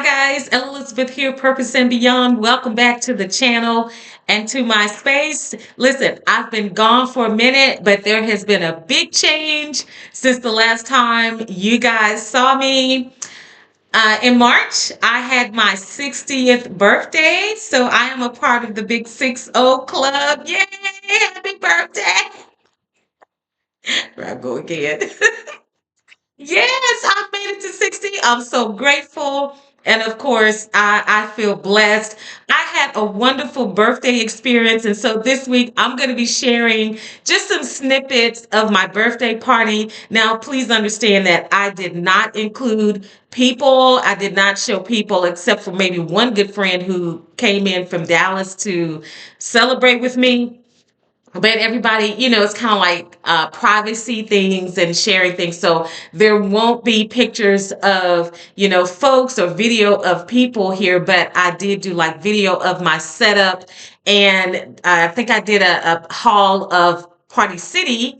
Hi guys, Elizabeth here, Purpose and Beyond. Welcome back to the channel and to my space. Listen, I've been gone for a minute, but there has been a big change since the last time you guys saw me. In March, I had my 60th birthday, so I am a part of the Big 60 Club. Yay! Happy birthday! Here I go again. Yes, I made it to 60. I'm so grateful. And of course, I feel blessed. I had a wonderful birthday experience. And so this week, I'm going to be sharing just some snippets of my birthday party. Now, please understand that I did not include people. I did not show people except for maybe one good friend who came in from Dallas to celebrate with me. But everybody, it's kind of like privacy things and sharing things. So there won't be pictures of, folks or video of people here, but I did do like video of my setup. And I think I did a haul of Party City.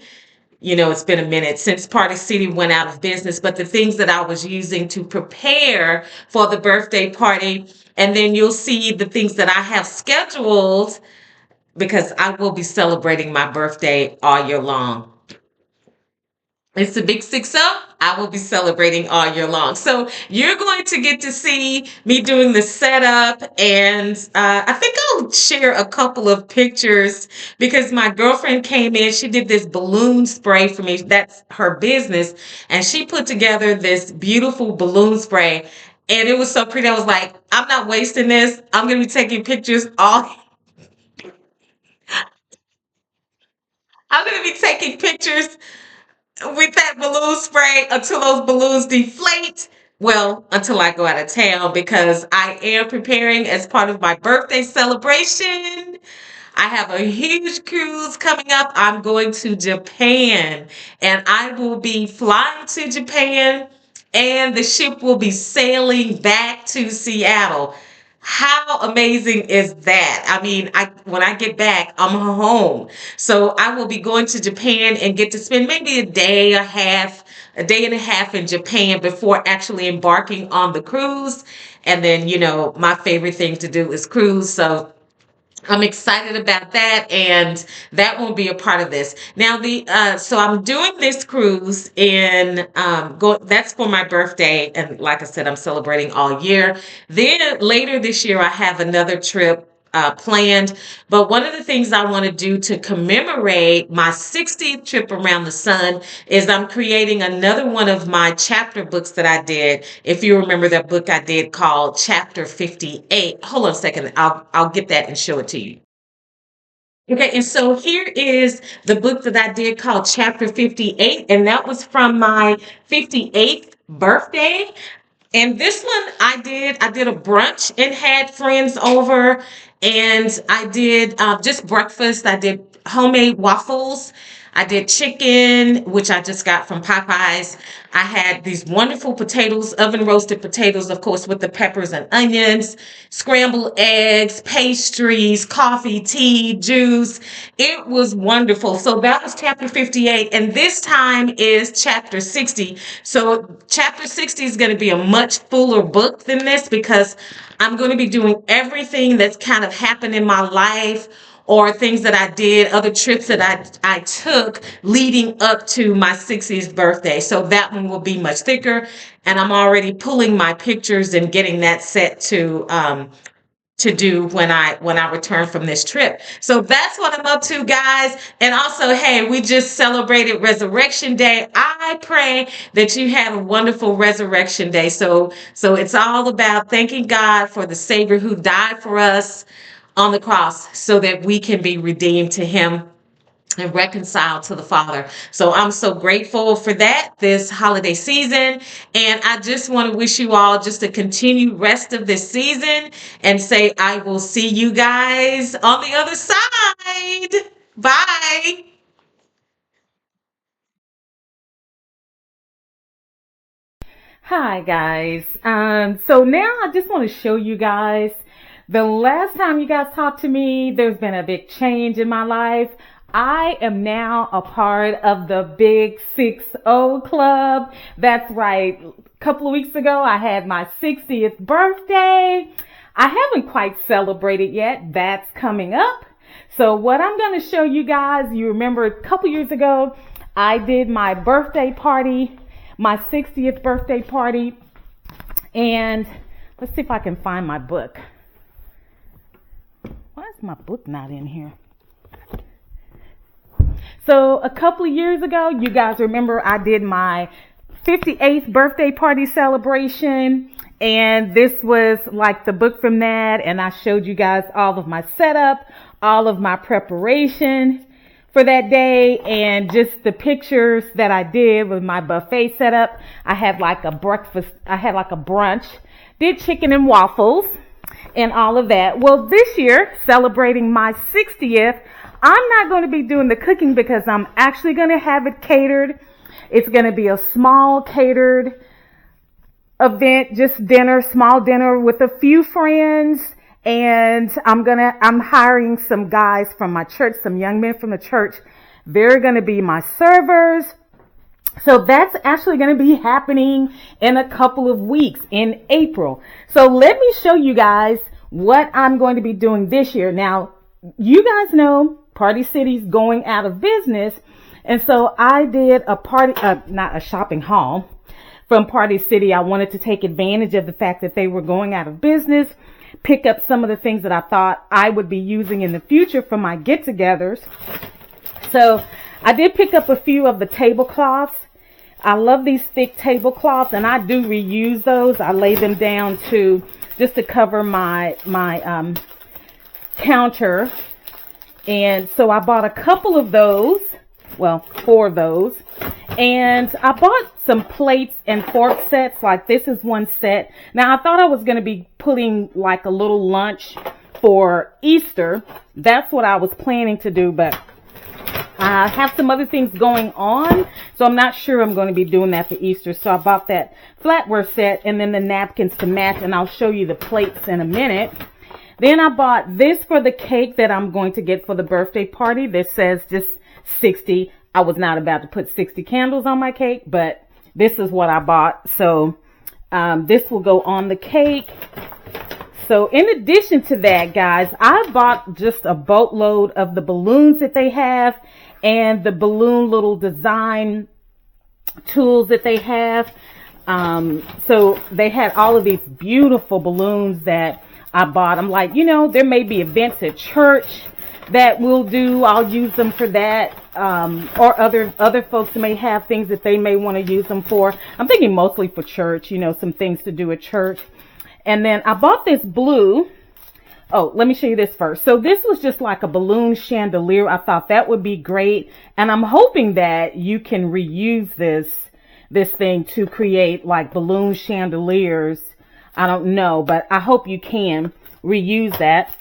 It's been a minute since Party City went out of business, but the things that I was using to prepare for the birthday party. And then you'll see the things that I have scheduled because I will be celebrating my birthday all year long. It's the Big 60. I will be celebrating all year long. So you're going to get to see me doing the setup. And I think I'll share a couple of pictures because my girlfriend came in. She did this balloon spray for me. That's her business. And she put together this beautiful balloon spray. And it was so pretty. I was like, I'm not wasting this. I'm going to be taking pictures all I'm going to be taking pictures with that balloon spray until those balloons deflate. Well, until I go out of town because I am preparing as part of my birthday celebration. I have a huge cruise coming up. I'm going to Japan and I will be flying to Japan and the ship will be sailing back to Seattle. How amazing is that? I mean, when I get back, I'm home. So I will be going to Japan and get to spend maybe a day and a half in Japan before actually embarking on the cruise. And then, my favorite thing to do is cruise. So I'm excited about that, and that won't be a part of this. Now, so I'm doing this cruise that's for my birthday, and like I said, I'm celebrating all year. Then later this year, I have another trip planned. But one of the things I want to do to commemorate my 60th trip around the sun is I'm creating another one of my chapter books that I did. If you remember that book I did called Chapter 58. Hold on a second. I'll get that and show it to you. Okay, and so here is the book that I did called Chapter 58, and that was from my 58th birthday. And this one I did a brunch and had friends over, and I did just breakfast. I did homemade waffles. I did chicken, which I just got from Popeyes. I had these wonderful potatoes, oven roasted potatoes, of course, with the peppers and onions, scrambled eggs, pastries, coffee, tea, juice. It was wonderful. So that was chapter 58. And this time is chapter 60. So chapter 60 is going to be a much fuller book than this because I'm going to be doing everything that's kind of happened in my life or things that I did, other trips that I took leading up to my 60th birthday. So that one will be much thicker. And I'm already pulling my pictures and getting that set to do when I return from this trip. So that's what I'm up to, guys. And also, hey, we just celebrated Resurrection Day. I pray that you had a wonderful Resurrection Day. So it's all about thanking God for the Savior who died for us on the cross so that we can be redeemed to him and reconciled to the Father. So I'm so grateful for that this holiday season. And I just want to wish you all just a continued rest of this season and say, I will see you guys on the other side. Bye. Hi guys. So now I just want to show you guys the last time you guys talked to me, there's been a big change in my life. I am now a part of the Big 6-0 Club. That's right. A couple of weeks ago, I had my 60th birthday. I haven't quite celebrated yet. That's coming up. So what I'm going to show you guys, you remember a couple years ago, I did my birthday party, my 60th birthday party. And let's see if I can find my book. Why is my book not in here? So a couple of years ago, you guys remember I did my 58th birthday party celebration. And this was like the book from that. And I showed you guys all of my setup, all of my preparation for that day, and just the pictures that I did with my buffet setup. I had like a breakfast, I had like a brunch, did chicken and waffles and all of that. Well, this year, celebrating my 60th, I'm not going to be doing the cooking because I'm actually going to have it catered. It's going to be a small catered event, just dinner, small dinner with a few friends. And I'm hiring some guys from my church, some young men from the church. They're going to be my servers. So that's actually going to be happening in a couple of weeks in April. So let me show you guys what I'm going to be doing this year. Now, you guys know Party City's going out of business. And so I did a party, not a shopping haul from Party City. I wanted to take advantage of the fact that they were going out of business, pick up some of the things that I thought I would be using in the future for my get-togethers. So I did pick up a few of the tablecloths. I love these thick tablecloths, and I do reuse those. I lay them down just to cover my counter. And so I bought a couple of those, well, 4 of those. And I bought some plates and fork sets. Like this is one set. Now I thought I was going to be putting like a little lunch for Easter. That's what I was planning to do, but I have some other things going on, so I'm not sure I'm going to be doing that for Easter. So I bought that flatware set and then the napkins to match, and I'll show you the plates in a minute. Then I bought this for the cake that I'm going to get for the birthday party. This says just 60. I was not about to put 60 candles on my cake, but this is what I bought. So this will go on the cake. So in addition to that, guys, I bought just a boatload of the balloons that they have and the balloon little design tools that they have. So they had all of these beautiful balloons that I bought. I'm like, you know, there may be events at church that we'll do. I'll use them for that. Or other folks may have things that they may want to use them for. I'm thinking mostly for church, you know, some things to do at church. And then I bought this blue. Oh, let me show you this first. So this was just like a balloon chandelier. I thought that would be great. And I'm hoping that you can reuse this thing to create like balloon chandeliers. I don't know, but I hope you can reuse that.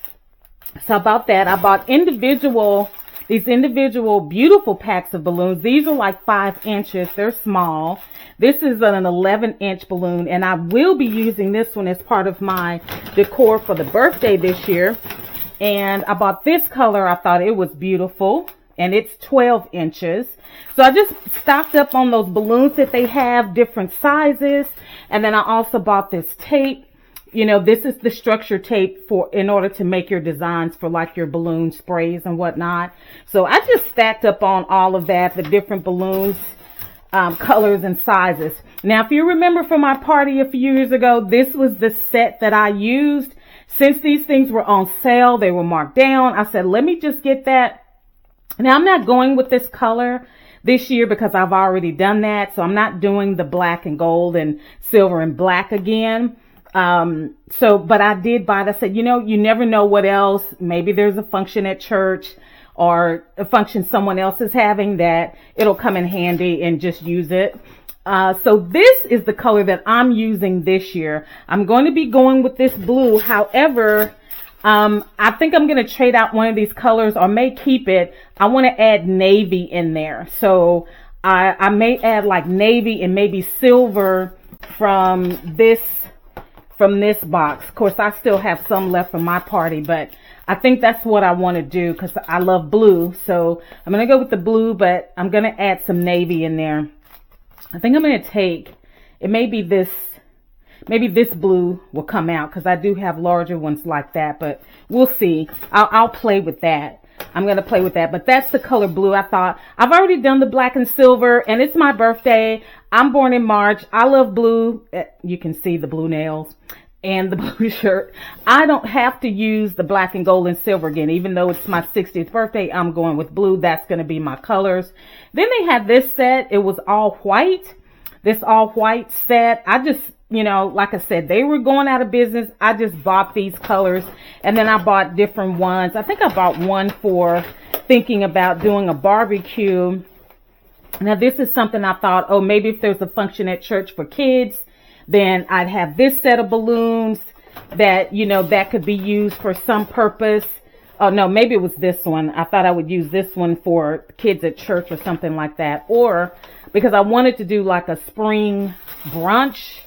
So about that, I bought these individual beautiful packs of balloons. These are like 5 inches. They're small. This is an 11-inch balloon, and I will be using this one as part of my decor for the birthday this year. And I bought this color. I thought it was beautiful, and it's 12 inches. So I just stocked up on those balloons that they have, different sizes. And then I also bought this tape. You know, this is the structure tape in order to make your designs for like your balloon sprays and whatnot. So I just stacked up on all of that, the different balloons, colors and sizes. Now, if you remember from my party a few years ago, this was the set that I used. Since these things were on sale, they were marked down. I said, let me just get that. Now, I'm not going with this color this year because I've already done that. So I'm not doing the black and gold and silver and black again. But I did buy it. I said, you know, you never know what else. Maybe there's a function at church or a function someone else is having that it'll come in handy and just use it. So this is the color that I'm using this year. I'm going to be going with this blue. However, I think I'm going to trade out one of these colors or may keep it. I want to add navy in there. So I may add like navy and maybe silver from this box. Of course, I still have some left from my party, but I think that's what I want to do because I love blue. So I'm going to go with the blue, but I'm going to add some navy in there. I think I'm going to take, it may be this, maybe this blue will come out because I do have larger ones like that, but we'll see. I'll play with that. I'm going to play with that, but that's the color blue. I thought I've already done the black and silver and it's my birthday. I'm born in March. I love blue. You can see the blue nails and the blue shirt. I don't have to use the black and gold and silver again. Even though it's my 60th birthday, I'm going with blue. That's going to be my colors. Then they had this set. It was all white. This all white set. I just, you know, like I said, they were going out of business. I just bought these colors and then I bought different ones. I think I bought one for thinking about doing a barbecue. Now this is something I thought, oh, maybe if there's a function at church for kids, then I'd have this set of balloons that, you know, that could be used for some purpose. Oh, no, maybe it was this one. I thought I would use this one for kids at church or something like that. Or because I wanted to do like a spring brunch,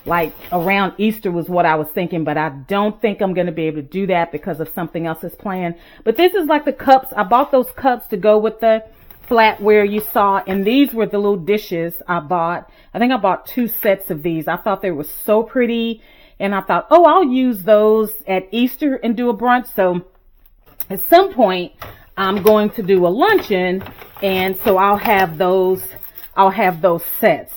like around Easter was what I was thinking. But I don't think I'm going to be able to do that because of something else is planned. But this is like the cups. I bought those cups to go with the flatware you saw, and these were the little dishes I bought. I think I bought 2 sets of these. I thought they were so pretty, and I thought, oh, I'll use those at Easter and do a brunch. So at some point I'm going to do a luncheon, and so I'll have those sets.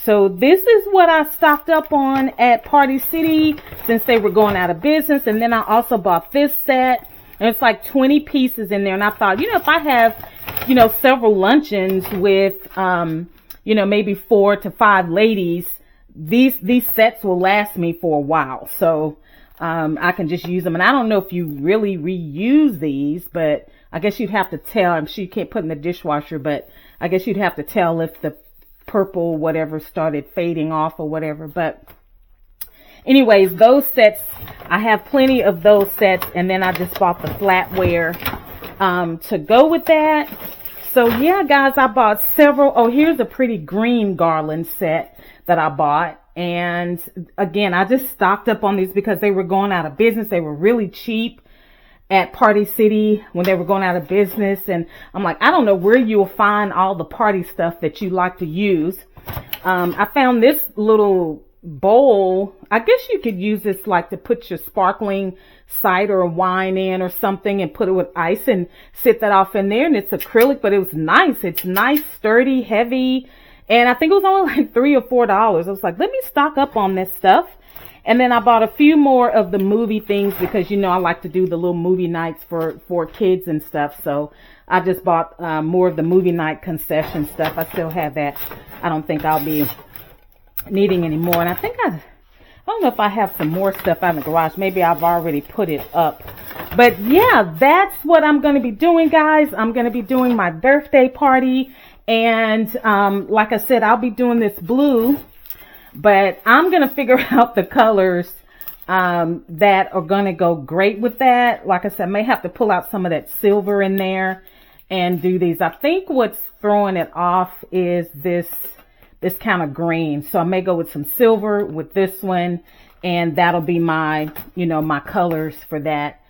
So this is what I stocked up on at Party City since they were going out of business. And then I also bought this set. And it's like 20 pieces in there. And I thought, you know, if I have, you know, several luncheons with, you know, maybe 4 to 5 ladies, these sets will last me for a while. So, I can just use them. And I don't know if you really reuse these, but I guess you'd have to tell. I'm sure you can't put in the dishwasher, but I guess you'd have to tell if the purple whatever started fading off or whatever. But anyways, those sets, I have plenty of those sets, and then I just bought the flatware to go with that. So yeah, guys, I bought several. Oh, here's a pretty green garland set that I bought. And again, I just stocked up on these because they were going out of business. They were really cheap at Party City when they were going out of business. And I'm like, I don't know where you'll find all the party stuff that you like to use. I found this little bowl. I guess you could use this like to put your sparkling cider or wine in or something and put it with ice and sit that off in there. And it's acrylic, but it was nice. It's nice, sturdy, heavy. And I think it was only like $3 or $4. I was like, let me stock up on this stuff. And then I bought a few more of the movie things because, you know, I like to do the little movie nights for kids and stuff. So I just bought more of the movie night concession stuff. I still have that. I don't think I'll be needing any more. And I think I don't know if I have some more stuff out in the garage. Maybe I've already put it up. But yeah, that's what I'm going to be doing, guys. I'm going to be doing my birthday party. And like I said, I'll be doing this blue. But I'm going to figure out the colors that are going to go great with that. Like I said, I may have to pull out some of that silver in there and do these. I think what's throwing it off is this kind of green. So I may go with some silver with this one, and that'll be my, you know, my colors for that.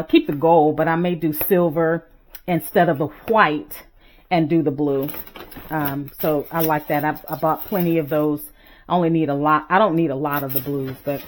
Keep the gold, but I may do silver instead of the white and do the blue. So I like that. I bought plenty of those. I only need a lot. I don't need a lot of the blues, but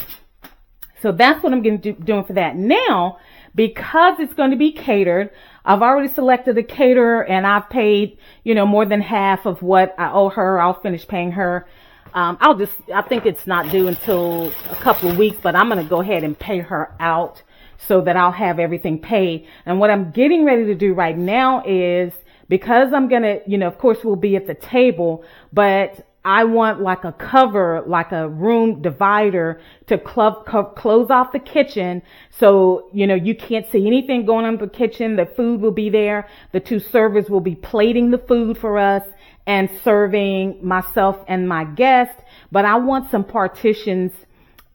so that's what I'm going to doing for that. Now, because it's going to be catered, I've already selected a caterer and I've paid, you know, more than half of what I owe her. I'll finish paying her. I think it's not due until a couple of weeks, but I'm going to go ahead and pay her out so that I'll have everything paid. And what I'm getting ready to do right now is, because I'm going to, you know, of course we'll be at the table, but I want like a cover, like a room divider to close off the kitchen. So, you know, you can't see anything going on in the kitchen. The food will be there. The 2 servers will be plating the food for us and serving myself and my guest. But I want some partitions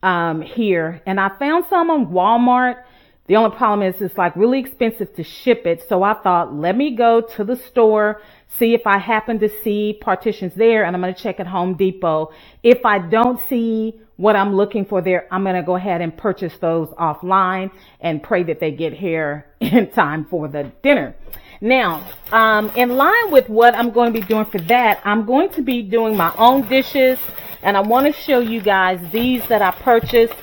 here. And I found some on Walmart. The only problem is it's like really expensive to ship it. So I thought, let me go to the store, see if I happen to see partitions there, and I'm going to check at Home Depot. If I don't see what I'm looking for there, I'm going to go ahead and purchase those offline and pray that they get here in time for the dinner. Now, in line with what I'm going to be doing for that, I'm going to be doing my own dishes, and I want to show you guys these that I purchased.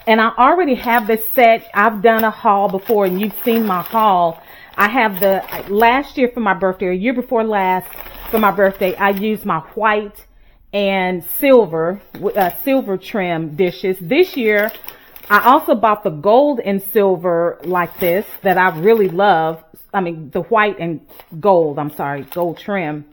And I already have this set. I've done a haul before, and you've seen my haul. I have the last year for my birthday, or year before last for my birthday, I used my white and silver trim dishes. This year, I also bought the gold and silver like this that I really love. I mean, the white and gold, gold trim.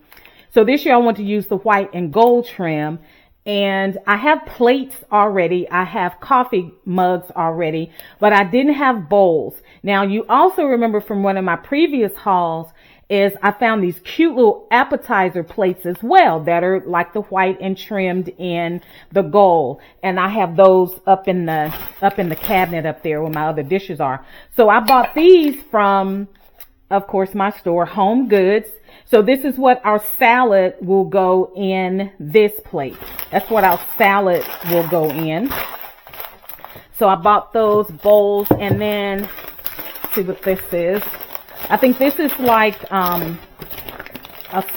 So this year I want to use the white and gold trim. And I have plates already. I have coffee mugs already, but I didn't have bowls. Now, you also remember from one of my previous hauls is I found these cute little appetizer plates as well that are like the white and trimmed in the gold. And I have those up in the cabinet up there where my other dishes are. So I bought these from, of course, my store, Home Goods. So this is what our salad will go in this plate. That's what our salad will go in. So I bought those bowls, and then let's see what this is. I think this is like a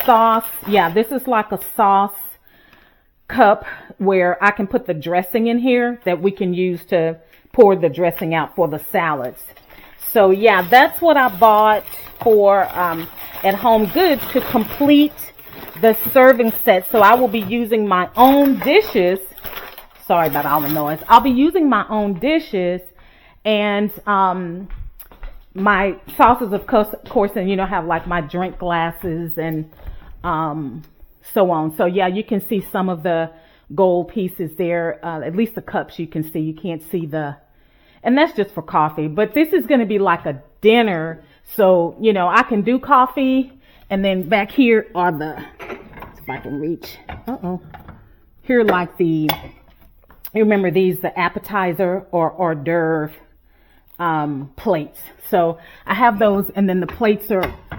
sauce. Yeah, this is like a sauce cup where I can put the dressing in here that we can use to pour the dressing out for the salads. So yeah, that's what I bought for at Home Goods to complete the serving set. So I will be using my own dishes. Sorry about all the noise. I'll be using my own dishes and my sauces, of course, and you know, have like my drink glasses and so on. So yeah, you can see some of the gold pieces there. At least the cups you can see. You can't see and that's just for coffee. But this is going to be like a dinner. So, you know, I can do coffee. And then back here are if I can reach. Here are like you remember these, the appetizer or hors d'oeuvre plates. So I have those, and then the plates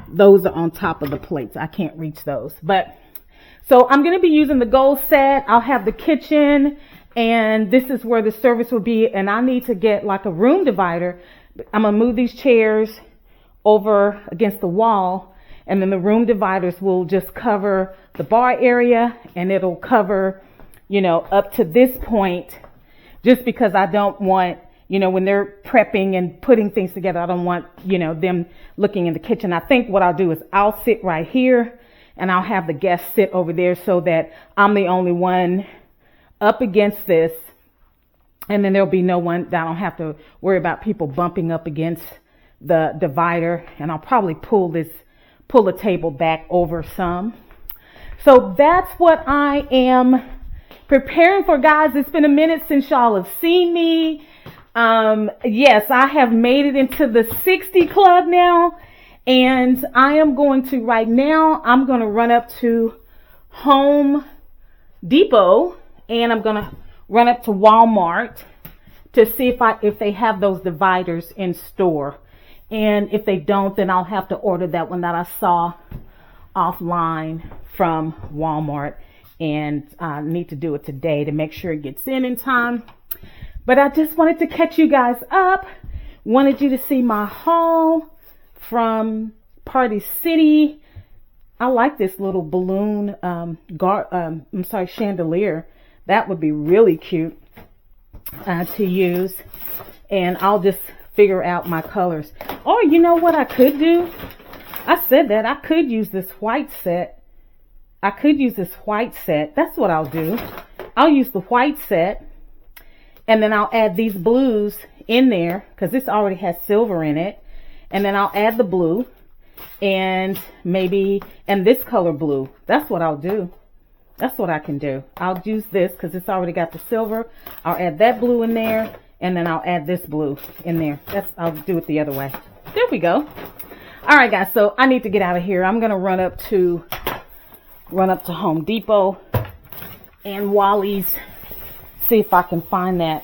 those are on top of the plates. I can't reach those. But so I'm going to be using the gold set. I'll have the kitchen, and this is where the service will be. And I need to get like a room divider. I'm going to move these chairs over against the wall, and then the room dividers will just cover the bar area, and it'll cover, you know, up to this point, just because I don't want, you know, when they're prepping and putting things together, I don't want, you know, them looking in the kitchen. I think what I'll do is I'll sit right here, and I'll have the guests sit over there so that I'm the only one up against this. And then there'll be no one that I don't have to worry about people bumping up against the divider. And I'll probably pull the table back over some. So that's what I am preparing for, guys. It's been a minute since y'all have seen me. Yes, I have made it into the 60 club now. And I am going to, right now, I'm going to run up to Home Depot, and I'm going to run up to Walmart to see if they have those dividers in store. And if they don't, then I'll have to order that one that I saw offline from Walmart, and I need to do it today to make sure it gets in time. But I just wanted to catch you guys up. Wanted you to see my haul from Party City. I like this little balloon chandelier. That would be really cute to use. And I'll just figure out my colors. Or you know what I could do? I said that I could use this white set. That's what I'll do. I'll use the white set, and then I'll add these blues in there because this already has silver in it. And then I'll add the blue and this color blue. That's what I'll do. That's what I can do. I'll use this because it's already got the silver. I'll add that blue in there, and then I'll add this blue in there. I'll do it the other way. There we go. All right, guys. So I need to get out of here. I'm gonna run up to Home Depot and Wally's. See if I can find that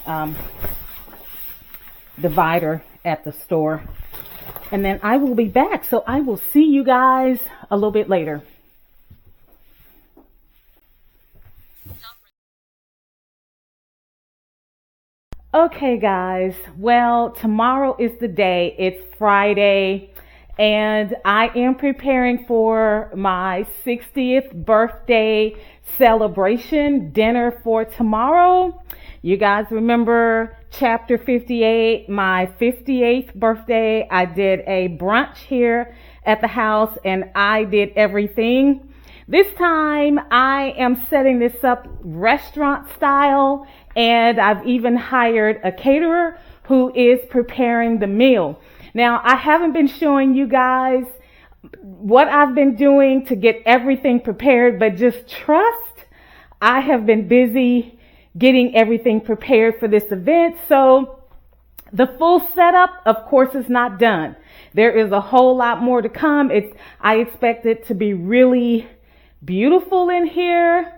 divider at the store. And then I will be back. So I will see you guys a little bit later. Okay, guys. Well, tomorrow is the day. It's Friday. And I am preparing for my 60th birthday celebration dinner for tomorrow. You guys remember chapter 58, my 58th birthday. I did a brunch here at the house and I did everything. This time I am setting this up restaurant style, and I've even hired a caterer who is preparing the meal. Now, I haven't been showing you guys what I've been doing to get everything prepared, but just trust, I have been busy getting everything prepared for this event. So the full setup, of course, is not done. There is a whole lot more to come. I expect it to be really beautiful in here.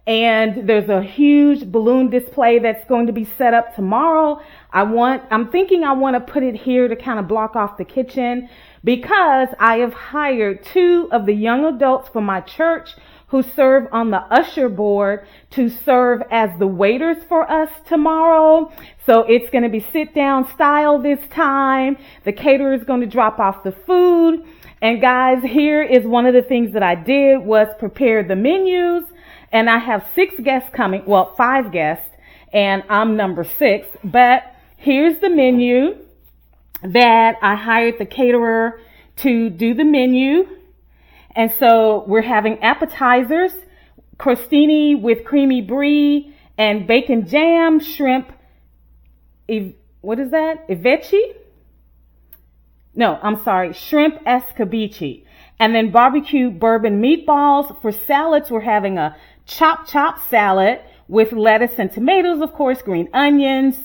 And there's a huge balloon display that's going to be set up tomorrow. I'm thinking I want to put it here to kind of block off the kitchen, because I have hired 2 of the young adults from my church who serve on the usher board to serve as the waiters for us tomorrow. So it's going to be sit down style this time. The caterer is going to drop off the food. And guys, here is one of the things that I did was prepare the menus. And I have 6 guests coming, well, 5 guests, and I'm number 6. But here's the menu that I hired the caterer to do the menu. And so we're having appetizers, crostini with creamy brie and bacon jam, shrimp, what is that? Shrimp escabeche. And then barbecue bourbon meatballs. For salads, we're having a chop salad with lettuce and tomatoes, of course, green onions,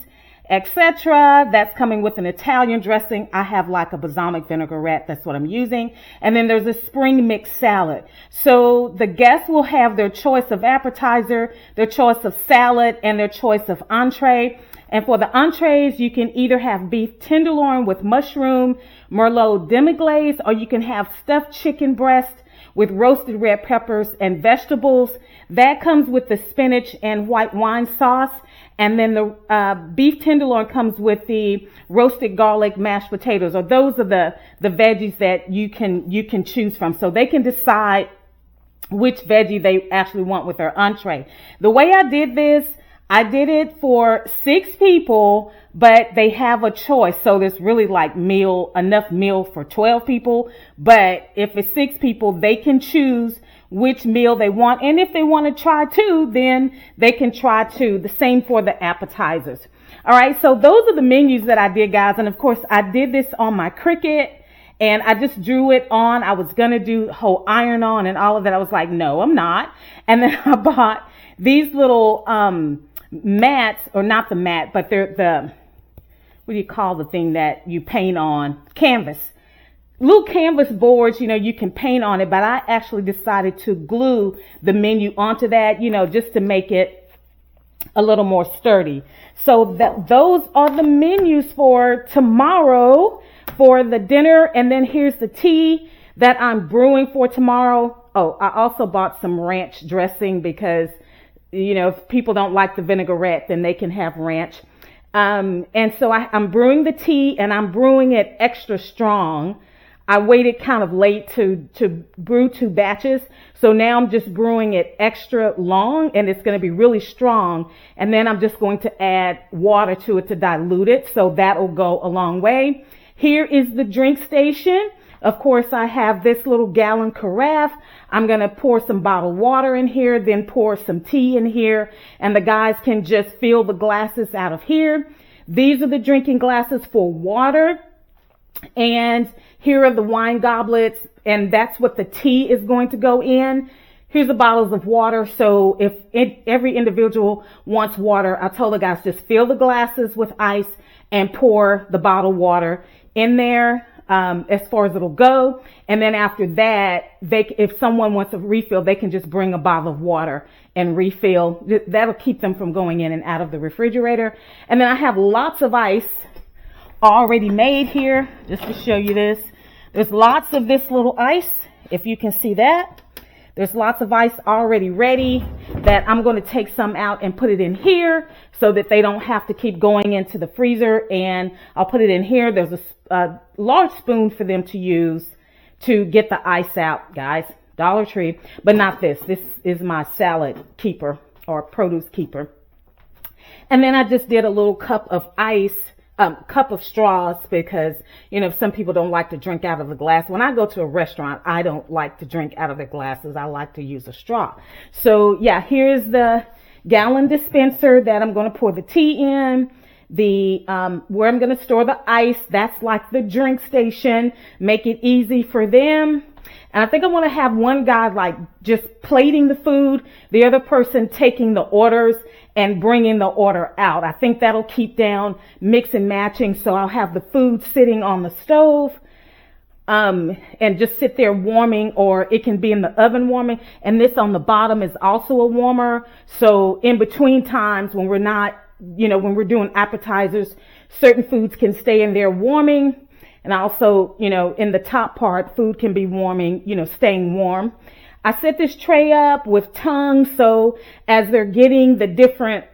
etc. That's coming with an Italian dressing. I have like a balsamic vinaigrette. That's what I'm using. And then there's a spring mix salad. So the guests will have their choice of appetizer, their choice of salad, and their choice of entree. And for the entrees, you can either have beef tenderloin with mushroom, merlot demi-glace, or you can have stuffed chicken breast with roasted red peppers and vegetables. That comes with the spinach and white wine sauce. And then the beef tenderloin comes with the roasted garlic mashed potatoes, or those are the veggies that you can choose from. So they can decide which veggie they actually want with their entree. The way I did this, I did it for 6 people, but they have a choice. So there's really like enough meal for 12 people. But if it's 6 people, they can choose which meal they want. And if they want to try 2, then they can try 2. The same for the appetizers. All right. So those are the menus that I did, guys. And of course, I did this on my Cricut, and I just drew it on. I was going to do whole iron on and all of that. I was like, no, I'm not. And then I bought these little, mats, or not the mat, but they're what do you call the thing that you paint on? Canvas. Little canvas boards, you can paint on it, but I actually decided to glue the menu onto that, just to make it a little more sturdy. So those are the menus for tomorrow for the dinner. And then here's the tea that I'm brewing for tomorrow. Oh, I also bought some ranch dressing because if people don't like the vinaigrette, then they can have ranch. And so I'm brewing the tea, and I'm brewing it extra strong. I waited kind of late to brew 2 batches. So now I'm just brewing it extra long, and it's going to be really strong. And then I'm just going to add water to it to dilute it. So that'll go a long way. Here is the drink station. Of course, I have this little gallon carafe. I'm going to pour some bottled water in here, then pour some tea in here, and the guys can just fill the glasses out of here. These are the drinking glasses for water, and here are the wine goblets, and that's what the tea is going to go in. Here's the bottles of water. So if every individual wants water, I told the guys just fill the glasses with ice and pour the bottled water in there. As far as it'll go. And then after that, if someone wants a refill, they can just bring a bottle of water and refill. That'll keep them from going in and out of the refrigerator. And then I have lots of ice already made here, just to show you this. There's lots of this little ice, if you can see that. There's lots of ice already ready that I'm going to take some out and put it in here so that they don't have to keep going into the freezer. And I'll put it in here. There's a large spoon for them to use to get the ice out, guys. Dollar Tree, but not this. This is my salad keeper or produce keeper. And then I just did a little cup of ice, cup of straws, because, you know, some people don't like to drink out of the glass. When I go to a restaurant, I don't like to drink out of the glasses. I like to use a straw. So yeah, here's the gallon dispenser that I'm going to pour the tea in. Where I'm going to store the ice, that's like the drink station. Make it easy for them. And I think I want to have one guy like just plating the food, the other person taking the orders and bringing the order out. I think that'll keep down mix and matching. So I'll have the food sitting on the stove, and just sit there warming, or it can be in the oven warming. And this on the bottom is also a warmer. So in between times when we're not, you know, when we're doing appetizers, certain foods can stay in there warming. And also, you know, in the top part, food can be warming, you know, staying warm. I set this tray up with tongues, so as they're getting the different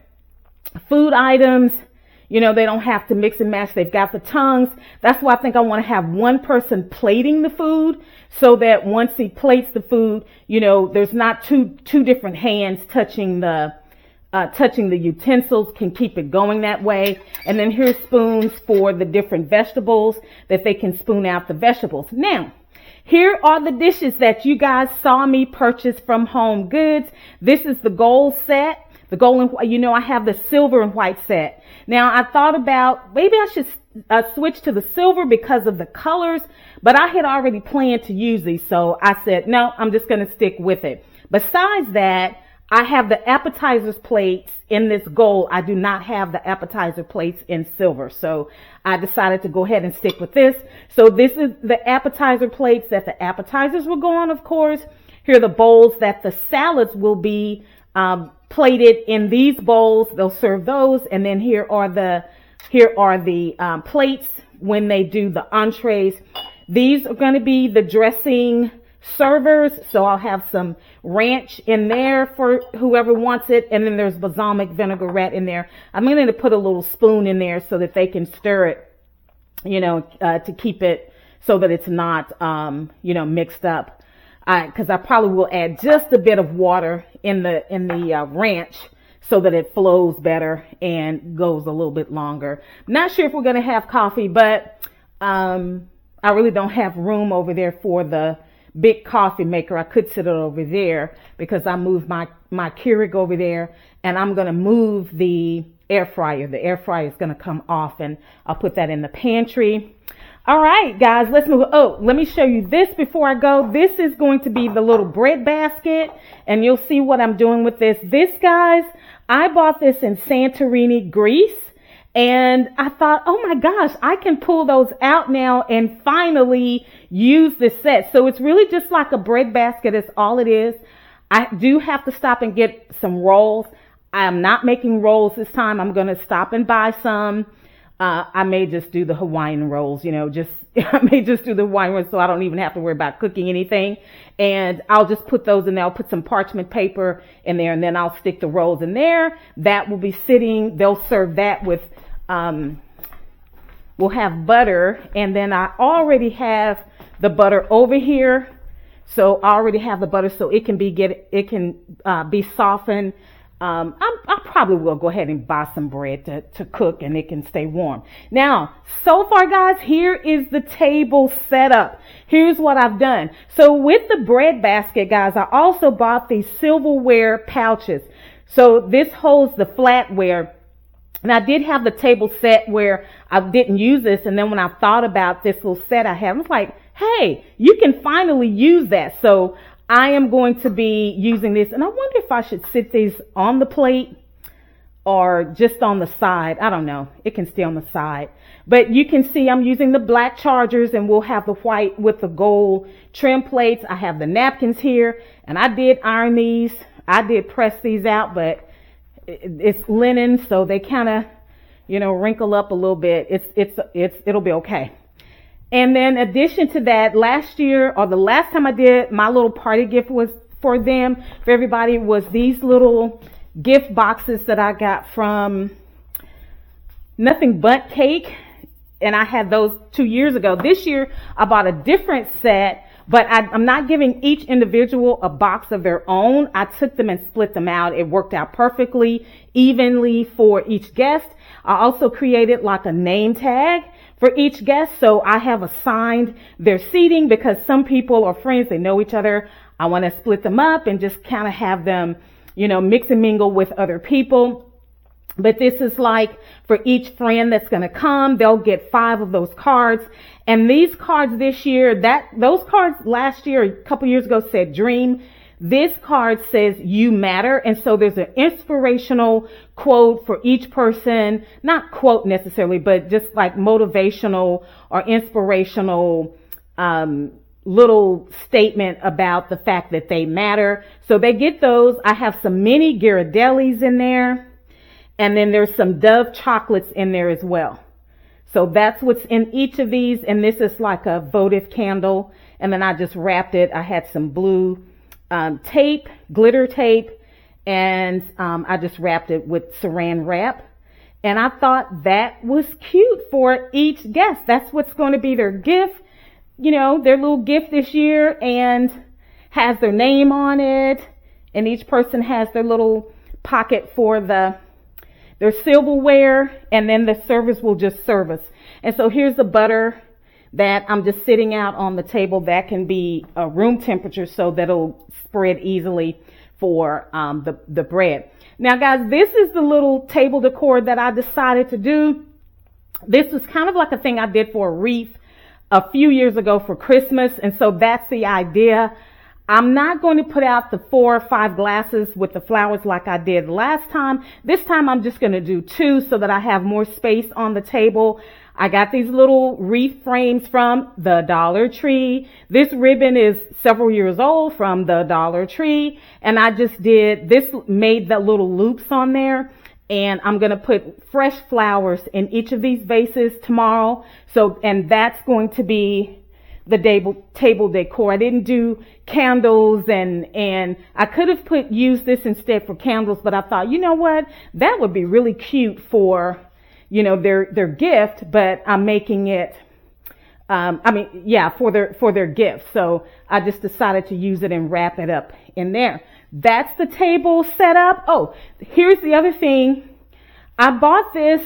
food items, you know, they don't have to mix and match. They've got the tongues. That's why I think I want to have one person plating the food, so that once he plates the food, you know, there's not two different hands touching the utensils, can keep it going that way. And then here's spoons for the different vegetables that they can spoon out the vegetables. Now, here are the dishes that you guys saw me purchase from Home Goods. This is the gold set, the gold and, you know, I have the silver and white set. Now, I thought about maybe I should switch to the silver because of the colors, but I had already planned to use these. So I said, no, I'm just going to stick with it. Besides that, I have the appetizers plates in this gold. I do not have the appetizer plates in silver. So I decided to go ahead and stick with this. So this is the appetizer plates that the appetizers will go on, of course. Here are the bowls that the salads will be plated in these bowls. They'll serve those. And then here are the plates when they do the entrees. These are going to be the dressing servers, so I'll have some ranch in there for whoever wants it, and then there's balsamic vinaigrette in there. I'm going to put a little spoon in there so that they can stir it, you know, to keep it so that it's not, you know, mixed up. Because I probably will add just a bit of water in the ranch so that it flows better and goes a little bit longer. Not sure if we're going to have coffee, but I really don't have room over there for the big coffee maker. I could sit it over there because I moved my Keurig over there, and I'm going to move the air fryer. The air fryer is going to come off, and I'll put that in the pantry. All right, guys, let's move. Oh, let me show you this before I go. This is going to be the little bread basket, and you'll see what I'm doing with this. This, guys, I bought this in Santorini, Greece. And I thought, oh my gosh, I can pull those out now and finally use this set. So it's really just like a bread basket. That's all it is. I do have to stop and get some rolls. I am not making rolls this time. I'm going to stop and buy some. I may just do the Hawaiian rolls, you know, I may just do the Hawaiian rolls so I don't even have to worry about cooking anything. And I'll just put those in there. I'll put some parchment paper in there, and then I'll stick the rolls in there. That will be sitting. They'll serve that with, we'll have butter. And then I already have the butter over here. So I already have the butter so it can be softened. I probably will go ahead and buy some bread to cook, and it can stay warm. Now, so far, guys, here is the table set up. Here's what I've done. So with the bread basket, guys, I also bought these silverware pouches. So this holds the flatware. And I did have the table set where I didn't use this. And then when I thought about this little set I have, I was like, hey, you can finally use that. So I am going to be using this, and I wonder if I should sit these on the plate or just on the side. I don't know. It can stay on the side. But you can see I'm using the black chargers, and we'll have the white with the gold trim plates. I have the napkins here, and I did iron these. I did press these out, but it's linen, so they kind of, wrinkle up a little bit, it'll be okay. And then in addition to that, last year, or the last time I did my little party gift was for them, for everybody, was these little gift boxes that I got from Nothing But Cake. And I had those 2 years ago. This year, I bought a different set, but I'm not giving each individual a box of their own. I took them and split them out. It worked out perfectly, evenly for each guest. I also created like a name tag for each guest. So I have assigned their seating, because some people are friends, they know each other. I want to split them up and just kind of have them, mix and mingle with other people. But this is like for each friend that's going to come, they'll get 5 of those cards. And these cards this year, those cards last year, a couple years ago, said dream. This card says you matter. And so there's an inspirational quote for each person, not quote necessarily, but just like motivational or inspirational, little statement about the fact that they matter. So they get those. I have some mini Ghirardellis in there. And then there's some Dove chocolates in there as well. So that's what's in each of these. And this is like a votive candle. And then I just wrapped it. I had some blue tape, glitter tape, and I just wrapped it with saran wrap. And I thought that was cute for each guest. That's what's going to be their gift, their little gift this year, and has their name on it. And each person has their little pocket for their silverware, and then the servers will just serve us. And so here's the butter that I'm just sitting out on the table. That can be room temperature, so that it'll spread easily for the bread. Now, guys, this is the little table decor that I decided to do. This was kind of like a thing I did for a wreath a few years ago for Christmas, and so that's the idea. I'm not going to put out the 4 or 5 glasses with the flowers like I did last time. This time I'm just going to do 2 so that I have more space on the table. I got these little wreath frames from the Dollar Tree. This ribbon is several years old from the Dollar Tree. And I just made the little loops on there. And I'm going to put fresh flowers in each of these vases tomorrow. And that's going to be the table decor. I didn't do candles, and I could have used this instead for candles, but I thought, you know what, that would be really cute for, their gift, but I'm making it, for their gift. So I just decided to use it and wrap it up in there. That's the table set up. Oh, here's the other thing. I bought this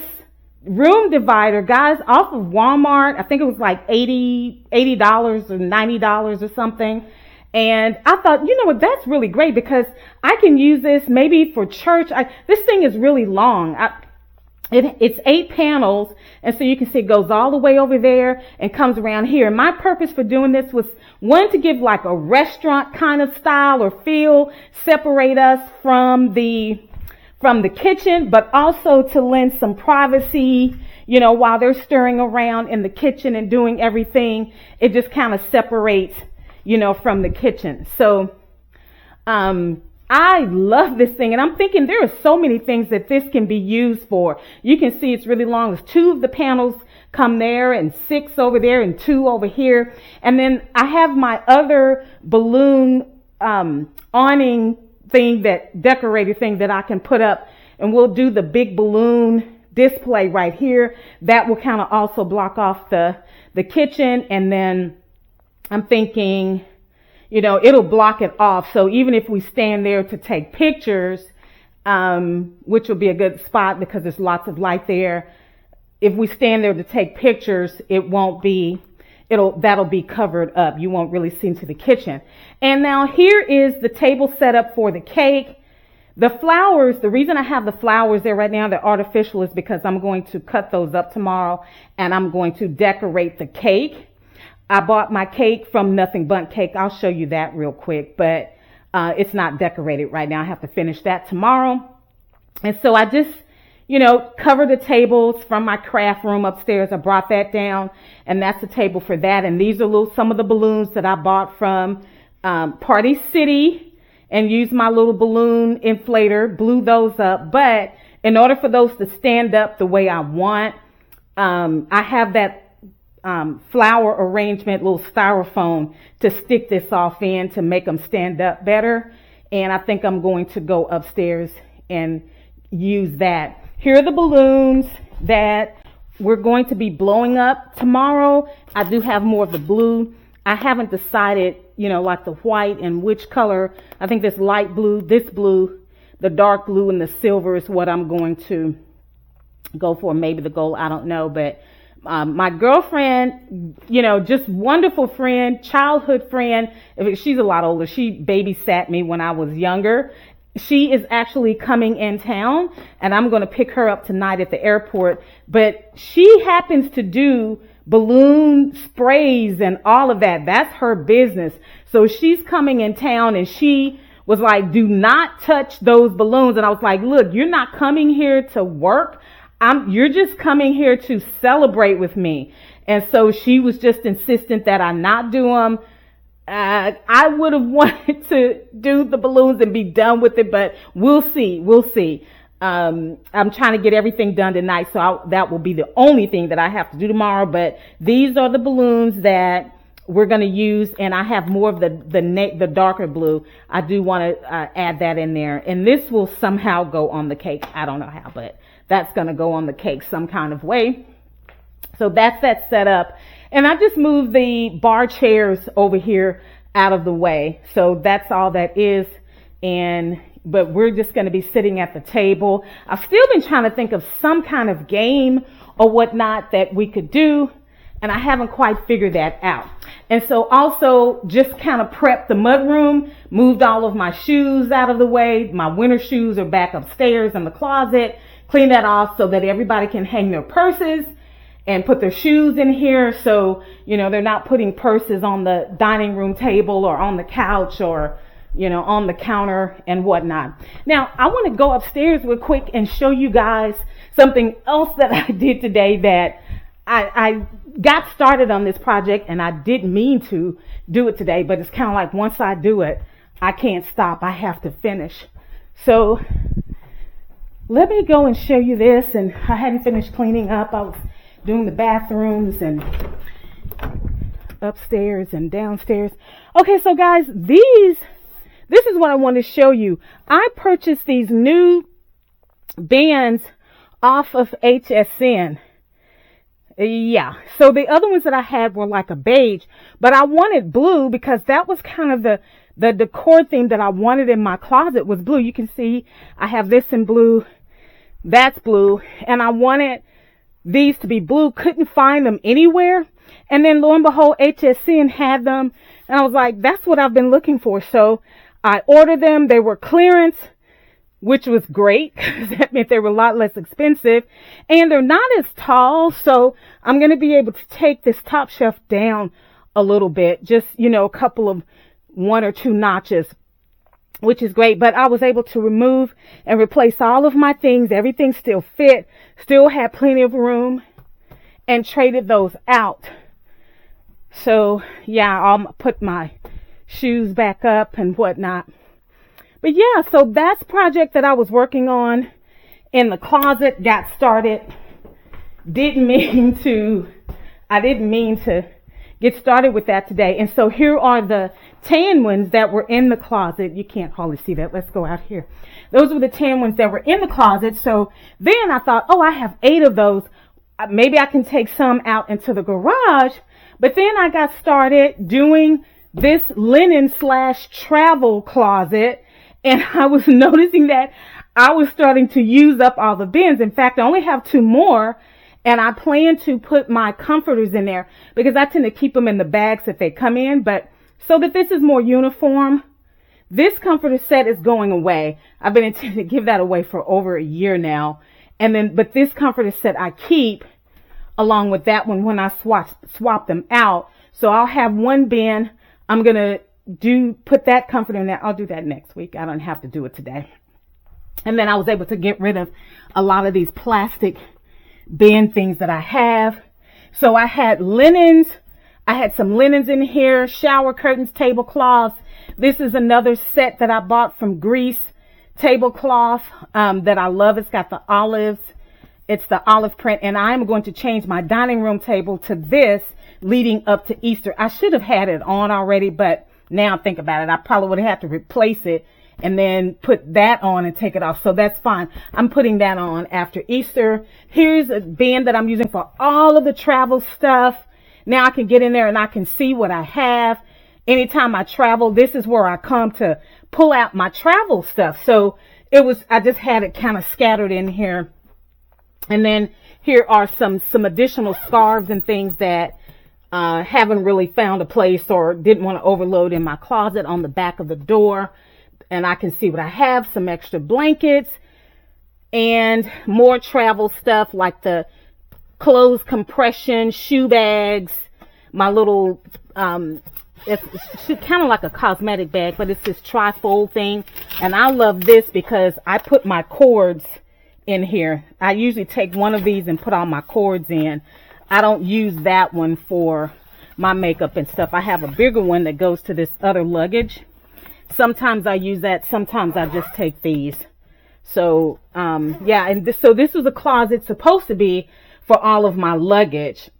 room divider, guys, off of Walmart. I think it was like $80 or $90 or something. And I thought, you know what, that's really great, because I can use this maybe for church. This thing is really long. It's 8 panels. And so you can see it goes all the way over there and comes around here. My purpose for doing this was, one, to give like a restaurant kind of style or feel, separate us from the kitchen, but also to lend some privacy, while they're stirring around in the kitchen and doing everything. It just kind of separates, from the kitchen. So, I love this thing, and I'm thinking there are so many things that this can be used for. You can see it's really long. There's 2 of the panels come there, and 6 over there, and 2 over here. And then I have my other balloon awning thing, decorated thing that I can put up, and we'll do the big balloon display right here. That will kind of also block off the kitchen. And then I'm thinking, it'll block it off. So even if we stand there to take pictures, which will be a good spot because there's lots of light there. If we stand there to take pictures, that'll be covered up. You won't really see into the kitchen. And now here is the table set up for the cake. The flowers, the reason I have the flowers there right now, they're artificial, is because I'm going to cut those up tomorrow and I'm going to decorate the cake. I bought my cake from Nothing But Cake. I'll show you that real quick, but it's not decorated right now. I have to finish that tomorrow. And so I just, cover the tables from my craft room upstairs. I brought that down, and that's the table for that. And these are some of the balloons that I bought from Party City, and used my little balloon inflator, blew those up. But in order for those to stand up the way I want, I have that flower arrangement, little styrofoam to stick this off in to make them stand up better. And I think I'm going to go upstairs and use that. Here are the balloons that we're going to be blowing up tomorrow. I do have more of the blue. I haven't decided, like the white and which color. I think this light blue, this blue, the dark blue, and the silver is what I'm going to go for. Maybe the gold, I don't know. But my girlfriend, just wonderful friend, childhood friend. She's a lot older. She babysat me when I was younger. She is actually coming in town, and I'm going to pick her up tonight at the airport. But she happens to do balloon sprays and all of that. That's her business. So she's coming in town, and she was like, do not touch those balloons. And I was like, look, you're not coming here to work. You're just coming here to celebrate with me. And so she was just insistent that I not do them. I would have wanted to do the balloons and be done with it, but we'll see. I'm trying to get everything done tonight, so that will be the only thing that I have to do tomorrow. But these are the balloons that we're going to use, and I have more of the darker blue. I do want to add that in there, and this will somehow go on the cake. I don't know how, but that's going to go on the cake some kind of way. So that's that setup. And I just moved the bar chairs over here out of the way. So that's all that is. But we're just going to be sitting at the table. I've still been trying to think of some kind of game or whatnot that we could do. And I haven't quite figured that out. And so also just kind of prepped the mudroom, moved all of my shoes out of the way. My winter shoes are back upstairs in the closet. Clean that off so that everybody can hang their purses and put their shoes in here. So, they're not putting purses on the dining room table or on the couch or, on the counter and whatnot. Now, I want to go upstairs real quick and show you guys something else that I did today that I got started on this project, and I didn't mean to do it today, but it's kind of like once I do it, I can't stop. I have to finish. So let me go and show you this. And I hadn't finished cleaning up. I was doing the bathrooms and upstairs and downstairs. Okay, so guys, this is what I want to show you. I purchased these new bands off of HSN. Yeah, so the other ones that I had were like a beige, but I wanted blue because that was kind of the decor theme that I wanted in my closet was blue. You can see I have this in blue, that's blue, and I wanted these to be blue. Couldn't find them anywhere. And then lo and behold, HSN had them. And I was like, that's what I've been looking for. So I ordered them. They were clearance, which was great because that meant they were a lot less expensive. And they're not as tall. So I'm going to be able to take this top shelf down a little bit. Just, a couple of 1 or 2 notches, which is great. But I was able to remove and replace all of my things. Everything still fit, still had plenty of room, and traded those out. So yeah, I'll put my shoes back up and whatnot. But yeah, so that's a project that I was working on in the closet, got started. I didn't mean to get started with that today. And so here are the tan ones that were in the closet. You can't hardly see that. Let's go out here. Those were the tan ones that were in the closet. So then I thought, I have 8 of those. Maybe I can take some out into the garage. But then I got started doing this linen/travel closet. And I was noticing that I was starting to use up all the bins. In fact, I only have 2 more. And I plan to put my comforters in there because I tend to keep them in the bags if they come in. But so that this is more uniform, this comforter set is going away. I've been intending to give that away for over a year now. But this comforter set I keep along with that one when I swap them out. So I'll have 1 bin. I'm going to put that comforter in there. I'll do that next week. I don't have to do it today. And then I was able to get rid of a lot of these plastic bin things that I have. So I had linens. I had some linens in here, shower curtains, tablecloths. This is another set that I bought from Greece tablecloth that I love. It's got the olives. It's the olive print, and I'm going to change my dining room table to this leading up to Easter. I should have had it on already, but now I think about it, I probably would have had to replace it and then put that on and take it off. So that's fine. I'm putting that on after Easter. Here's a bin that I'm using for all of the travel stuff. Now I can get in there and I can see what I have. Anytime I travel, this is where I come to pull out my travel stuff. So I just had it kind of scattered in here. And then here are some additional scarves and things that haven't really found a place or didn't want to overload in my closet on the back of the door. And I can see what I have, some extra blankets and more travel stuff like the clothes compression, shoe bags, my little, it's kind of like a cosmetic bag, but it's this tri-fold thing. And I love this because I put my cords in here. I usually take one of these and put all my cords in. I don't use that one for my makeup and stuff. I have a bigger one that goes to this other luggage. Sometimes I use that. Sometimes I just take these. So, yeah. And so this was a closet supposed to be for all of my luggage.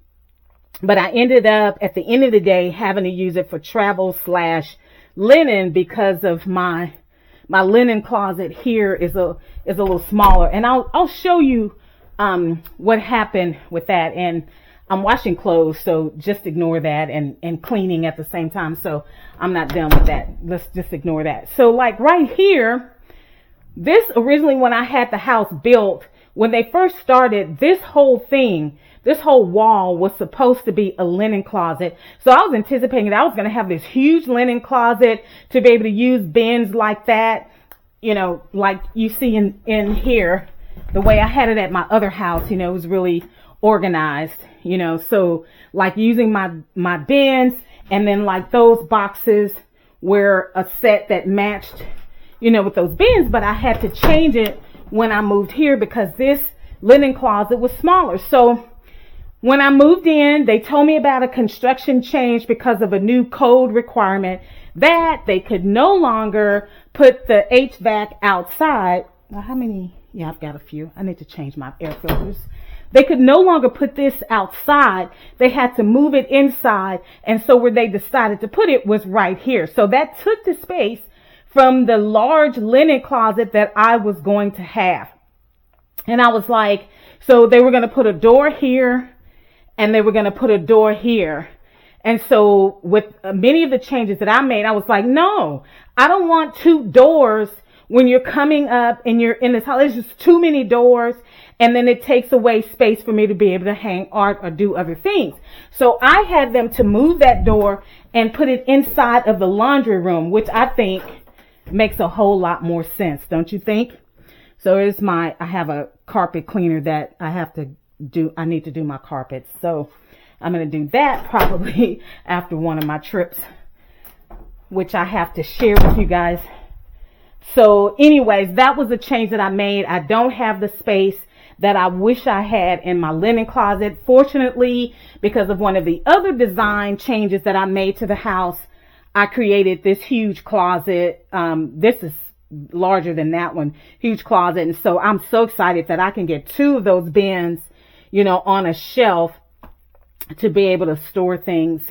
But I ended up at the end of the day having to use it for travel / linen because of my linen closet here is a little smaller. And I'll show you what happened with that. And I'm washing clothes, so just ignore that, and cleaning at the same time. So I'm not done with that. Let's just ignore that. So like right here, this originally when I had the house built, when they first started, this whole wall was supposed to be a linen closet. So I was anticipating that I was going to have this huge linen closet to be able to use bins like that, you know, like you see in here, the way I had it at my other house, you know, it was really organized, you know, so like using my bins, and then like those boxes were a set that matched, you know, with those bins. But I had to change it when I moved here because this linen closet was smaller. So when I moved in, they told me about a construction change because of a new code requirement that they could no longer put the HVAC outside. Well, how many? Yeah, I've got a few. I need to change my air filters. They could no longer put this outside. They had to move it inside. And so where they decided to put it was right here. So that took the space from the large linen closet that I was going to have. And I was like, so they were going to put a door here and they were going to put a door here. And so with many of the changes that I made, I was like, no, I don't want two doors when you're coming up and you're in this house. There's just too many doors. And then it takes away space for me to be able to hang art or do other things. So I had them to move that door and put it inside of the laundry room, which I think makes a whole lot more sense. Don't you think? So I have a carpet cleaner that I have to do. I need to do my carpets. So I'm going to do that probably after one of my trips, which I have to share with you guys. So anyways, that was a change that I made. I don't have the space that I wish I had in my linen closet. Fortunately, because of one of the other design changes that I made to the house, I created this huge closet. This is larger than that one, huge closet. And so I'm so excited that I can get two of those bins, you know, on a shelf to be able to store things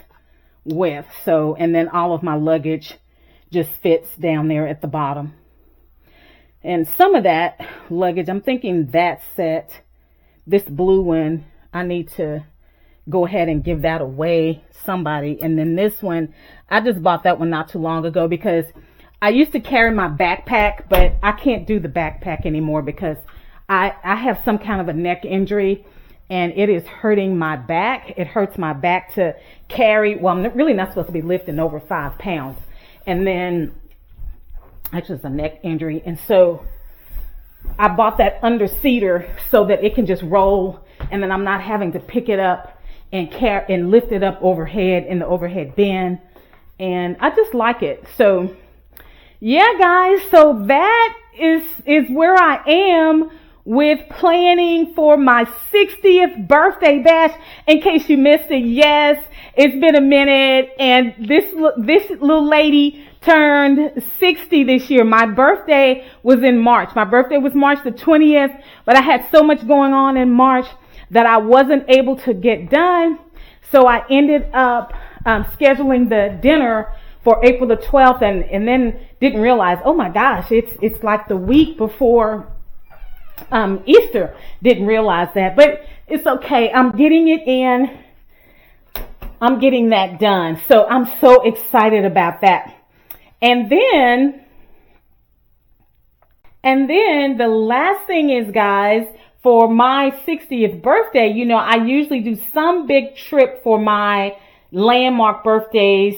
with. So, and then all of my luggage just fits down there at the bottom. And some of that luggage, I'm thinking that set, this blue one, I need to go ahead and give that away somebody. And then this one, I just bought that one not too long ago because I used to carry my backpack, but I can't do the backpack anymore because I have some kind of a neck injury and it is hurting my back. It hurts my back to carry. Well, I'm really not supposed to be lifting over 5 pounds. And then actually it's a neck injury. And so I bought that under seater so that it can just roll and then I'm not having to pick it up and lift it up overhead in the overhead bin. And I just like it. So yeah, guys, so that is where I am with planning for my 60th birthday bash. In case you missed it, yes, it's been a minute, and this little lady turned 60 this year. My birthday was in March. My birthday was March the 20th, but I had so much going on in March that I wasn't able to get done. So I ended up scheduling the dinner for April the 12th and then didn't realize, oh my gosh, it's like the week before Easter. Didn't realize that, but it's okay. I'm getting it in. I'm getting that done. So I'm so excited about that. And then the last thing is, guys, for my 60th birthday, I usually do some big trip for my landmark birthdays.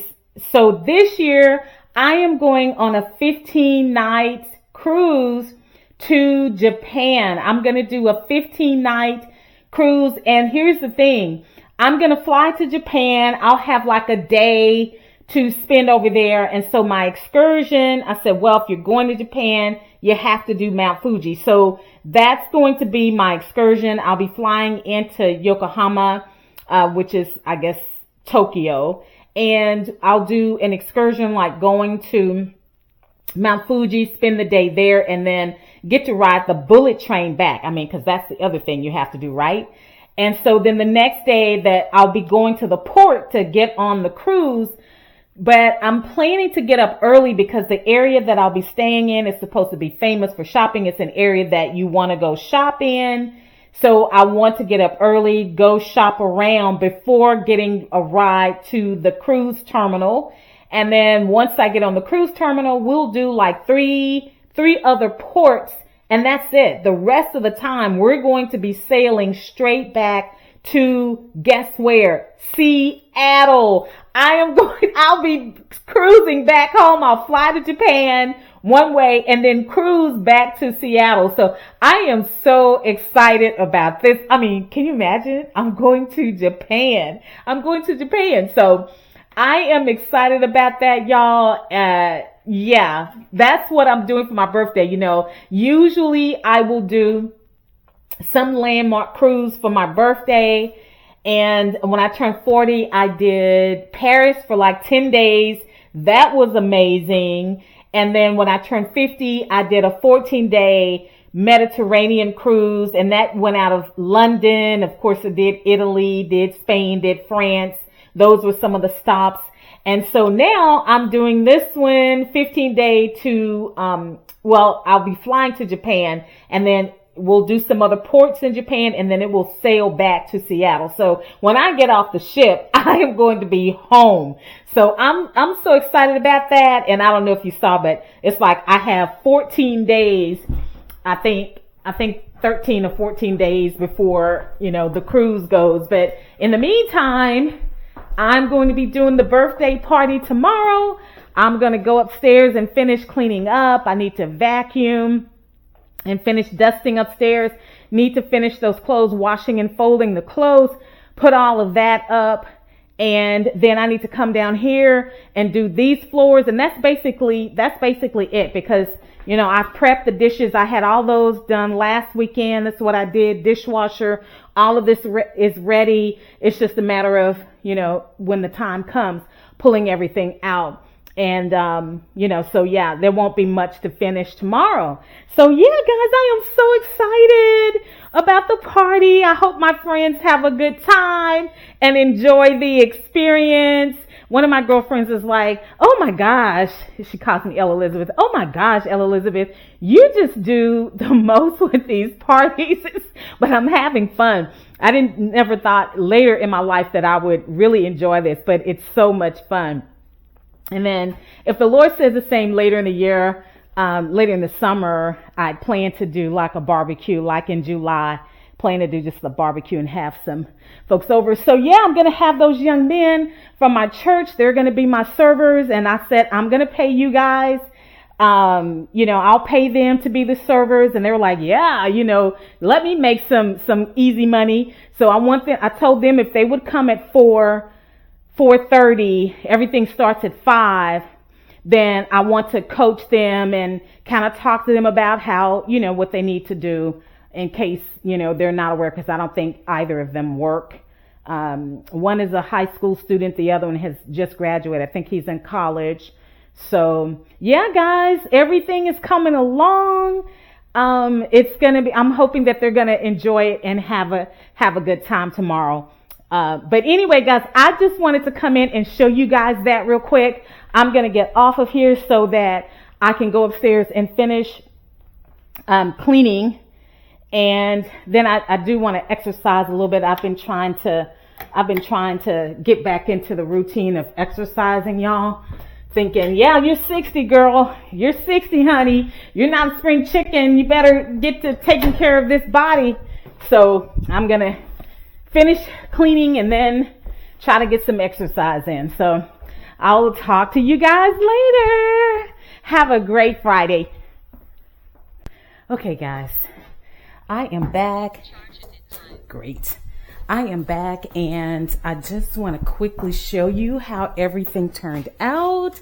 So this year I am going on a 15-night cruise to Japan. I'm going to do a 15-night cruise. And here's the thing. I'm going to fly to Japan. I'll have like a day to spend over there. And so my excursion, I said, well, if you're going to Japan, you have to do Mount Fuji. So that's going to be my excursion. I'll be flying into Yokohama, which is, I guess, Tokyo. And I'll do an excursion like going to Mount Fuji, spend the day there, and then get to ride the bullet train back. I mean, because that's the other thing you have to do, right? And so then the next day that I'll be going to the port to get on the cruise, but I'm planning to get up early because the area that I'll be staying in is supposed to be famous for shopping. It's an area that you want to go shop in. So I want to get up early, go shop around before getting a ride to the cruise terminal. And then once I get on the cruise terminal, we'll do like three other ports. And that's it. The rest of the time, we're going to be sailing straight back to, guess where? Seattle. I'll be cruising back home. I'll fly to Japan one way and then cruise back to Seattle. So I am so excited about this. I mean, can you imagine? I'm going to Japan. So I am excited about that, y'all. Yeah, that's what I'm doing for my birthday. Usually I will do some landmark cruise for my birthday. And when I turned 40, I did Paris for like 10 days. That was amazing. And then when I turned 50, I did a 14-day Mediterranean cruise. And that went out of London. Of course, I did Italy, did Spain, did France. Those were some of the stops. And so now I'm doing this one, 15-day to, I'll be flying to Japan, and then we'll do some other ports in Japan, and then it will sail back to Seattle. So when I get off the ship, I am going to be home. So I'm so excited about that. And I don't know if you saw, but it's like I have 14 days, I think 13 or 14 days before, the cruise goes. But in the meantime, I'm going to be doing the birthday party tomorrow. I'm going to go upstairs and finish cleaning up. I need to vacuum and finish dusting upstairs. Need to finish those clothes, washing and folding the clothes, put all of that up. And then I need to come down here and do these floors. And that's basically it, because, I've prepped the dishes. I had all those done last weekend. That's what I did. Dishwasher. All of this is ready. It's just a matter of, when the time comes, pulling everything out. And, so yeah, there won't be much to finish tomorrow. So yeah, guys, I am so excited about the party. I hope my friends have a good time and enjoy the experience. One of my girlfriends is like, oh my gosh, she calls me Ella Elizabeth. Oh my gosh, Ella Elizabeth, you just do the most with these parties, but I'm having fun. I never thought later in my life that I would really enjoy this, but it's so much fun. And then if the Lord says the same later in the year, later in the summer, I plan to do like a barbecue, like in July, plan to do just a barbecue and have some folks over. So yeah, I'm going to have those young men from my church. They're going to be my servers. And I said, I'm going to pay you guys. I'll pay them to be the servers. And they were like, yeah, let me make some easy money. So I told them if they would come at 4:30, everything starts at 5. Then I want to coach them and kind of talk to them about how, what they need to do in case, they're not aware, because I don't think either of them work. One is a high school student. The other one has just graduated. I think he's in college. So yeah, guys, everything is coming along. It's gonna be. I'm hoping that they're gonna enjoy it and have a good time tomorrow. But anyway, guys, I just wanted to come in and show you guys that real quick. I'm gonna get off of here so that I can go upstairs and finish cleaning, and then I do want to exercise a little bit. I've been trying to get back into the routine of exercising, y'all. Thinking, yeah, you're 60, girl. You're 60, honey. You're not a spring chicken. You better get to taking care of this body. So I'm going to finish cleaning and then try to get some exercise in. So I'll talk to you guys later. Have a great Friday. Okay, guys, I am back. Great. I am back, and I just want to quickly show you how everything turned out.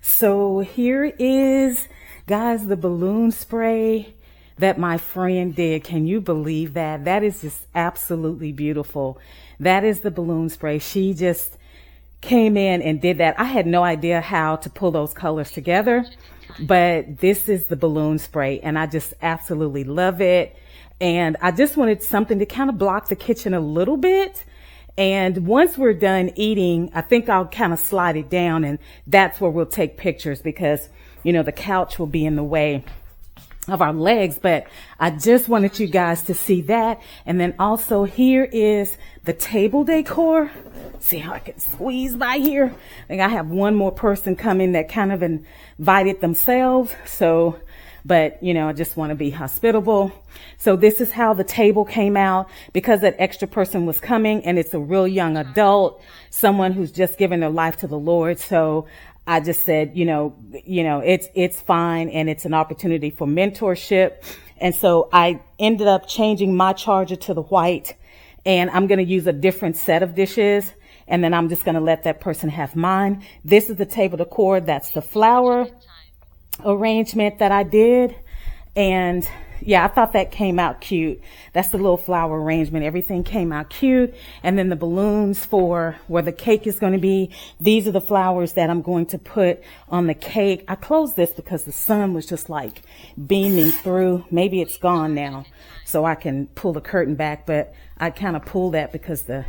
So here is, guys, the balloon spray that my friend did. Can you believe that? That is just absolutely beautiful. That is the balloon spray. She just came in and did that. I had no idea how to pull those colors together, but this is the balloon spray, and I just absolutely love it. And I just wanted something to kind of block the kitchen a little bit. And once we're done eating, I think I'll kind of slide it down, and that's where we'll take pictures because, you know, the couch will be in the way of our legs. But I just wanted you guys to see that. And then also here is the table decor. See how I can squeeze by here. I think I have one more person coming that kind of invited themselves. So, but, you know, I just want to be hospitable. So this is how the table came out because that extra person was coming, and it's a real young adult, someone who's just given their life to the Lord. So I just said, it's fine. And it's an opportunity for mentorship. And so I ended up changing my charger to the white, and I'm going to use a different set of dishes. And then I'm just going to let that person have mine. This is the table decor. That's the flower arrangement that I did. And yeah, I thought that came out cute. That's the little flower arrangement. Everything came out cute. And then the balloons for where the cake is going to be. These are the flowers that I'm going to put on the cake. I closed this because the sun was just like beaming through. Maybe it's gone now, so I can pull the curtain back, but I kind of pulled that because the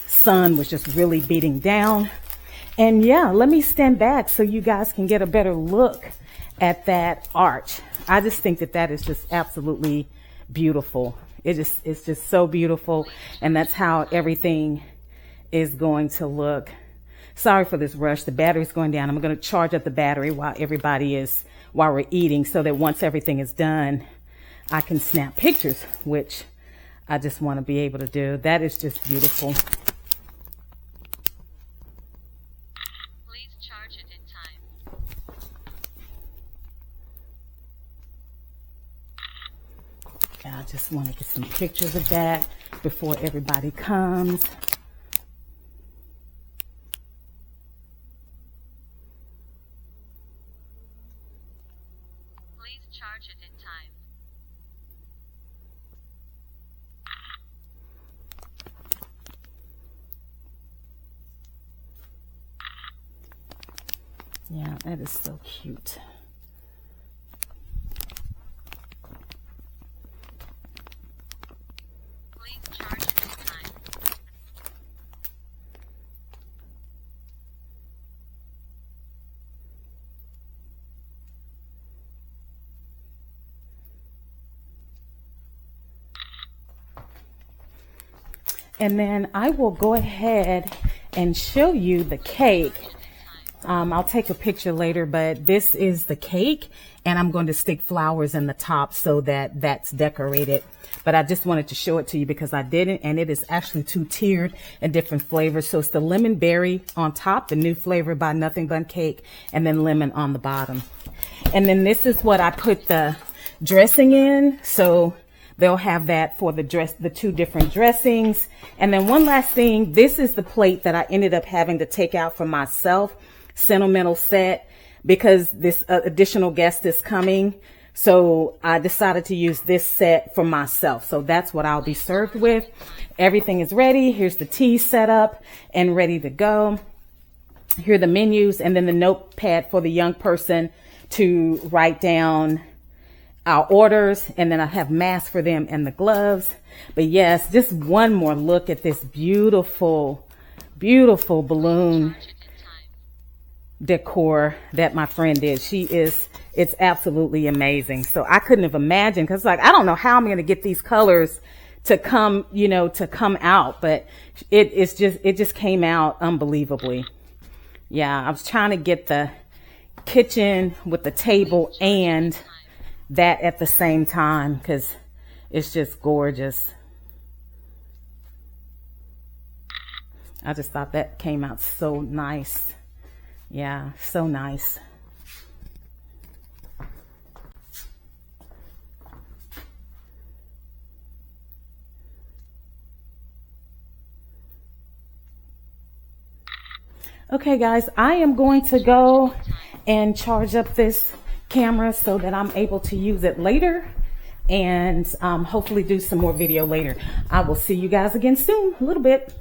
sun was just really beating down. And yeah, let me stand back so you guys can get a better look at that arch. I just think that that is just absolutely beautiful. It's just so beautiful. And that's how everything is going to look. Sorry for this rush. The battery's going down. I'm going to charge up the battery while we're eating, so that once everything is done, I can snap pictures, which I just want to be able to do. That is just beautiful. I just want to get some pictures of that before everybody comes. Please charge it in time. Yeah, that is so cute. And then I will go ahead and show you the cake. I'll take a picture later, but this is the cake, and I'm going to stick flowers in the top so that that's decorated. But I just wanted to show it to you because I didn't, and it is actually two-tiered in different flavors. So it's the lemon berry on top, the new flavor by Nothing But Cake, and then lemon on the bottom. And then this is what I put the dressing in. So they'll have that for the two different dressings. And then one last thing, this is the plate that I ended up having to take out for myself, sentimental set, because this additional guest is coming. So I decided to use this set for myself. So that's what I'll be served with. Everything is ready. Here's the tea set up and ready to go. here are the menus, and then the notepad for the young person to write down our orders, and then I have masks for them and the gloves. But yes, just one more look at this beautiful, beautiful balloon decor that my friend did. It's absolutely amazing. So I couldn't have imagined, because like, I don't know how I'm going to get these colors to come, to come out, but it just came out unbelievably. Yeah, I was trying to get the kitchen with the table and that at the same time, because it's just gorgeous. I just thought that came out so nice. Yeah, so nice. Okay guys, I am going to go and charge up this camera so that I'm able to use it later, and hopefully do some more video later. I will see you guys again soon, a little bit.